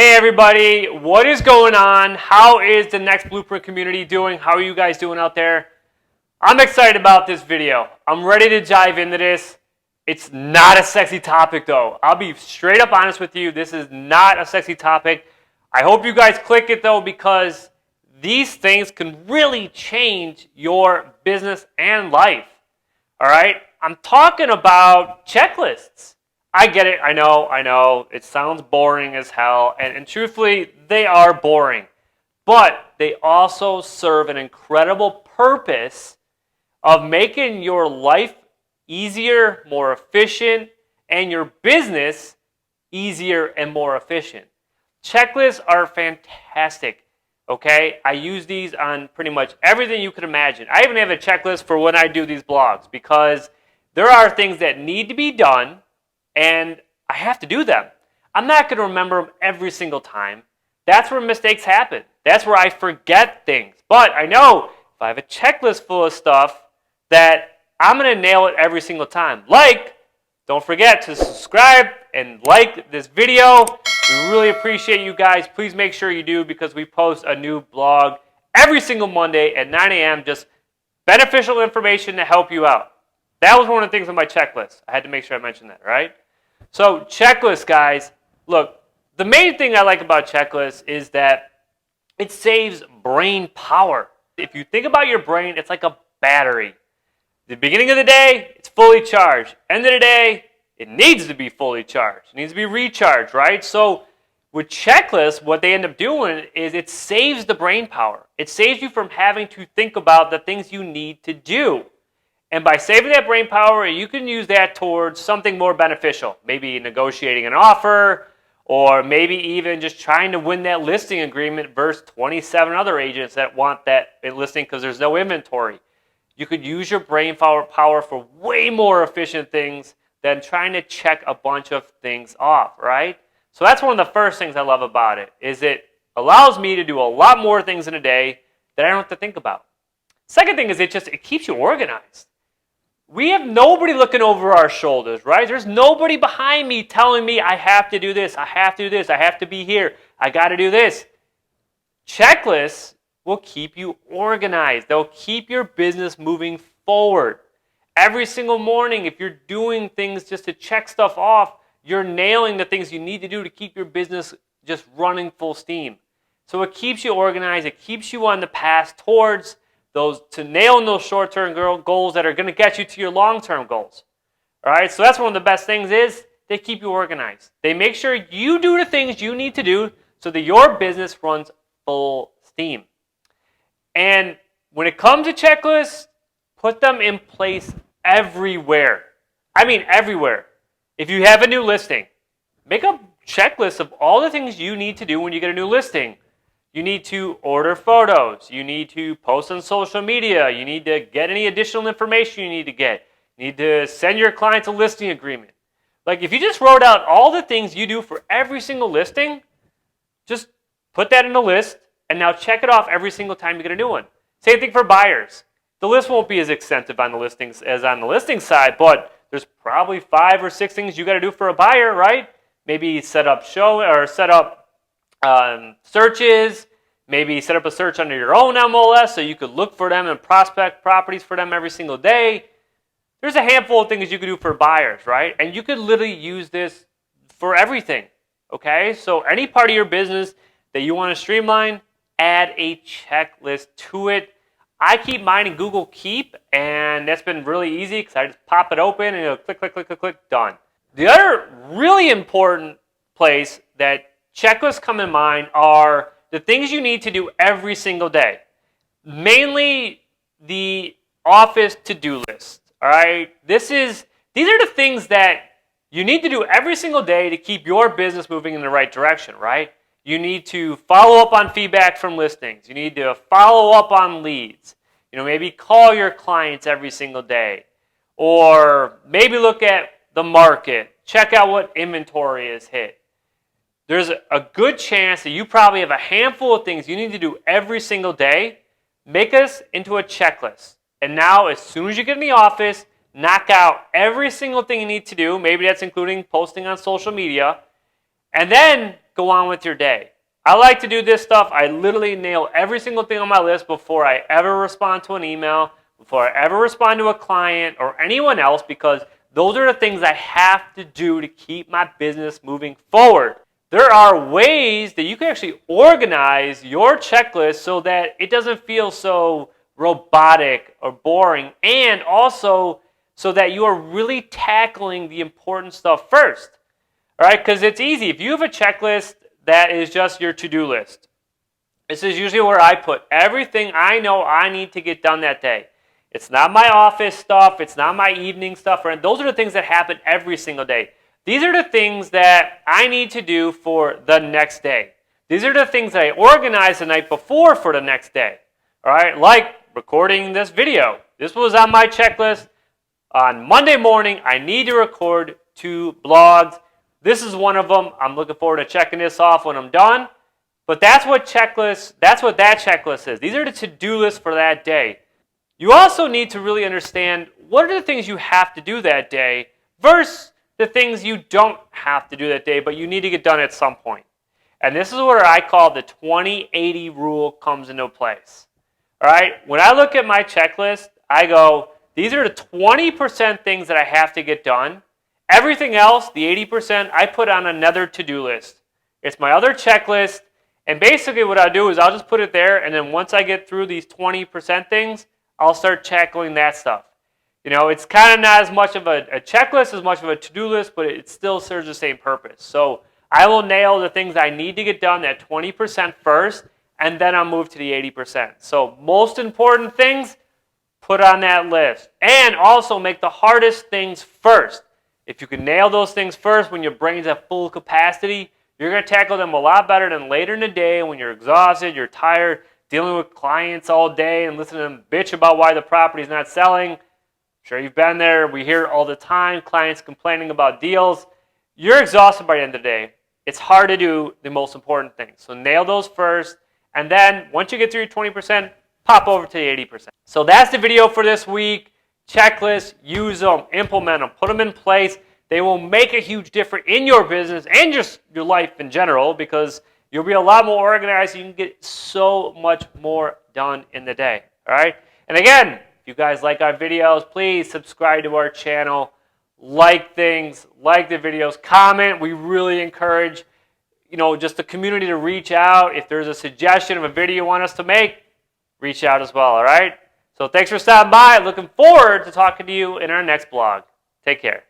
Hey everybody, what is going on? How is the Next Bluprint community doing? How are you guys doing out there? I'm excited about this video. I'm ready to dive into this. It's not a sexy topic though. I'll be straight up honest with you. This is not a sexy topic. I hope you guys click it though, because these things can really change your business and life. All right? I'm talking about checklists. I get it. I know. It sounds boring as hell. And truthfully, they are boring. But they also serve an incredible purpose of making your life easier, more efficient, and your business easier and more efficient. Checklists are fantastic. Okay? I use these on pretty much everything you could imagine. I even have a checklist for when I do these blogs, because there are things that need to be done and I have to do them. I'm not going to remember them every single time. That's where mistakes happen. That's where I forget things. But I know if I have a checklist full of stuff that I'm going to nail it every single time. Like, don't forget to subscribe and like this video. We really appreciate you guys. Please make sure you do, because we post a new blog every single Monday at 9 a.m. Just beneficial information to help you out. That was one of the things on my checklist. I had to make sure I mentioned that, right? So checklists, guys. Look, the main thing I like about checklists is that it saves brain power. If you think about your brain, it's like a battery. The beginning of the day, it's fully charged. End of the day, it needs to be fully charged. It needs to be recharged, right? So with checklists, what they end up doing is it saves the brain power. It saves you from having to think about the things you need to do. And by saving that brain power, you can use that towards something more beneficial. Maybe negotiating an offer, or maybe even just trying to win that listing agreement versus 27 other agents that want that listing because there's no inventory. You could use your brain power for way more efficient things than trying to check a bunch of things off, right? So that's one of the first things I love about it, is it allows me to do a lot more things in a day that I don't have to think about. Second thing is it keeps you organized. We have nobody looking over our shoulders, right? There's nobody behind me telling me I have to do this, I have to do this, I have to be here, I got to do this. Checklists will keep you organized. They'll keep your business moving forward. Every single morning, if you're doing things just to check stuff off, you're nailing the things you need to do to keep your business just running full steam. So it keeps you organized. It keeps you on the path towards nailing those short-term goals that are going to get you to your long-term goals. All right, so that's one of the best things is they keep you organized. They make sure you do the things you need to do so that your business runs full steam. And when it comes to checklists, put them in place everywhere. I mean everywhere. If you have a new listing, make a checklist of all the things you need to do when you get a new listing. You need to order photos. You need to post on social media. You need to get any additional information you need to get. You need to send your clients a listing agreement. Like, if you just wrote out all the things you do for every single listing, just put that in a list and now check it off every single time you get a new one. Same thing for buyers. The list won't be as extensive on the listings as on the listing side, but there's probably 5 or 6 things you got to do for a buyer, right? Maybe set up searches, maybe set up a search under your own MLS so you could look for them and prospect properties for them every single day. There's a handful of things you could do for buyers, right? And you could literally use this for everything, okay? So any part of your business that you want to streamline, add a checklist to it. I keep mine in Google Keep, and that's been really easy because I just pop it open and it'll click, done. The other really important place that checklists come in mind are the things you need to do every single day. Mainly the office to-do list. All right? These are the things that you need to do every single day to keep your business moving in the right direction, right? You need to follow up on feedback from listings. You need to follow up on leads. Maybe call your clients every single day. Or maybe look at the market. Check out what inventory is hit. There's a good chance that you probably have a handful of things you need to do every single day. Make this into a checklist. And now, as soon as you get in the office, knock out every single thing you need to do. Maybe that's including posting on social media. And then go on with your day. I like to do this stuff. I literally nail every single thing on my list before I ever respond to an email, before I ever respond to a client or anyone else, because those are the things I have to do to keep my business moving forward. There are ways that you can actually organize your checklist so that it doesn't feel so robotic or boring, and also so that you are really tackling the important stuff first. All right, because it's easy. If you have a checklist that is just your to-do list, this is usually where I put everything I know I need to get done that day. It's not my office stuff. It's not my evening stuff. Those are the things that happen every single day. These are the things that I need to do for the next day. These are the things that I organize the night before for the next day. All right, like recording this video. This was on my checklist. On Monday morning, I need to record 2 blogs. This is one of them. I'm looking forward to checking this off when I'm done. But that's what that checklist is. These are the to-do lists for that day. You also need to really understand what are the things you have to do that day versus the things you don't have to do that day, but you need to get done at some point. And this is where I call the 20-80 rule comes into place. All right? When I look at my checklist, I go, these are the 20% things that I have to get done. Everything else, the 80%, I put on another to-do list. It's my other checklist. And basically what I'll do is I'll just put it there, and then once I get through these 20% things, I'll start tackling that stuff. You know, it's kind of not as much of a checklist, as much of a to-do list, but it still serves the same purpose. So I will nail the things I need to get done, that 20% first, and then I'll move to the 80%. So most important things, put on that list. And also make the hardest things first. If you can nail those things first when your brain's at full capacity, you're going to tackle them a lot better than later in the day when you're exhausted, you're tired, dealing with clients all day and listening to them bitch about why the property's not selling. I'm sure you've been there. We hear it all the time, clients complaining about deals. You're exhausted by the end of the day. It's hard to do the most important things. So nail those first, and then once you get through your 20%, pop over to the 80%. So that's the video for this week. Checklists, use them, implement them, put them in place. They will make a huge difference in your business and just your life in general, because you'll be a lot more organized. You can get so much more done in the day. All right? And again, if you guys like our videos, please subscribe to our channel, like things, like the videos, comment. We really encourage, just the community to reach out. If there's a suggestion of a video you want us to make, reach out as well. All right? So thanks for stopping by. Looking forward to talking to you in our next blog. Take care.